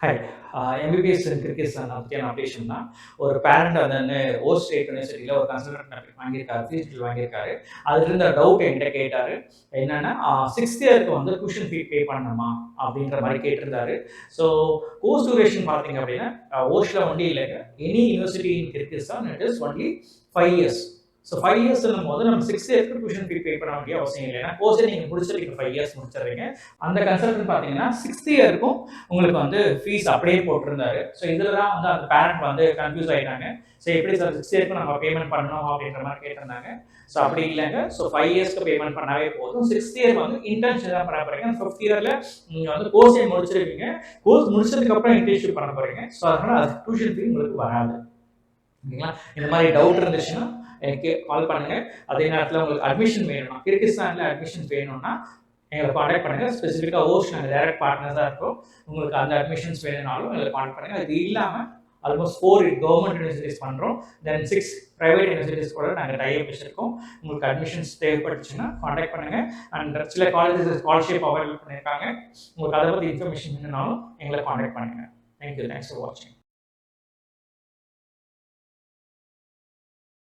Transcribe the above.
Hi. MBBS in Kyrgyzstan பத்தியான updation தான். ஒரு பேரண்ட் வந்து ஓஸ்ட் ஸ்டேட் யூனிவர்சிட்டியில ஒரு கன்சல்டன்ட் வாங்கியிருக்காரு, ஃபீஸ் வாங்கியிருக்காரு. அதுல இருந்த டவுட் என்கிட்ட கேட்டாரு. என்னன்னா 6th இயருக்கு வந்து டியூஷன் ஃபீ பே பண்ணணுமா? அப்படின்ற மாரி கேட்டிருந்தாரு. ஸோ கோர்ஸ் டியூரேஷன் பார்த்தீங்க அப்படின்னா, ஓஸ்ட்ல ஒன்லி இல்லைங்க. Any university in Kyrgyzstan it is only 5 years. So 5 இயர்ஸ்ன்னும் போது நம்ம 6 இயர்ஸ்க்கு டியூஷன் ஃபீ பே பண்ண வேண்டிய அவசியம் இல்லை. ஏன்னா கோர்ஸே நீங்க முடிச்சிருக்கீங்க 5 இயர்ஸ் முடிச்சிடுறீங்க. அந்த கன்சல்டன்ட் பார்த்தீங்கன்னா 6th இயருக்கும் உங்களுக்கு வந்து ஃபீஸ் அப்படியே போட்டிருந்தாரு. ஸோ இதில் தான் வந்து அந்த பேரண்ட் வந்து கன்ஃபியூஸ் ஆகிட்டாங்க. ஸோ எப்படி சார் 6 இயர்க்கு நம்ம பேமெண்ட் பண்ணணும் அப்படின்ற மாதிரி கேட்டிருந்தாங்க. ஸோ அப்படி இல்லைங்க. ஸோ 5 இயர்ஸ்க்கு பேமெண்ட் பண்ணாவே போதும். 6th இயர் வந்து இன்டர்ன்ஷிப் தான் பண்ண போறீங்க. 5th இயர்ல நீங்க வந்து கோர்ஸே முடிச்சிருக்கீங்க. கோர்ஸ் முடிச்சதுக்கு அப்புறம் இன்டர்ன்ஷிப் பண்ண போறீங்க. ஸோ அதனால அது டியூஷன் ஃபீ உங்களுக்கு வராது. ஓகேங்களா? இந்த மாதிரி டவுட் இருந்துச்சுன்னா எனக்கு கால் பண்ணுங்க. அதே நேரத்தில் உங்களுக்கு அட்மிஷன் வேணும்னா, கிர்கிஸ்தான்ல அட்மிஷன் வேணும்னா எங்களை காண்டாக்ட் பண்ணுங்க. ஸ்பெசிஃபிக்கா ஓஸ்ட் நாங்கள் டைரக்ட் பார்ட்னர்ஸாக இருக்கோம். உங்களுக்கு அந்த அட்மிஷன்ஸ் வேணும்னாலும் எங்களை காண்டாக்ட் பண்ணுங்க. அது இல்லாமல் ஆல்மோஸ்ட் 4 கவர்மெண்ட் யூனிவர்சிட்டிஸ் பண்ணுறோம். தென் 6 பிரைவேட் யூனிவர்சிட்டிஸ் கூட நாங்கள் டைப் வச்சிருக்கோம். உங்களுக்கு அட்மிஷன்ஸ் தேவைப்பட்டுச்சுன்னா காண்டாக்ட் பண்ணுங்க. அண்ட் சில காலேஜஸ் ஸ்காலர்ஷிப் அவைலபிள் பண்ணியிருக்காங்க. உங்களுக்கு அதை பற்றி இன்ஃபர்மேஷன் வேணும்னாலும் எங்களை காண்டாக்ட் பண்ணுங்க. தேங்க்யூ. தேங்க்ஸ் ஃபார் வாட்சிங்.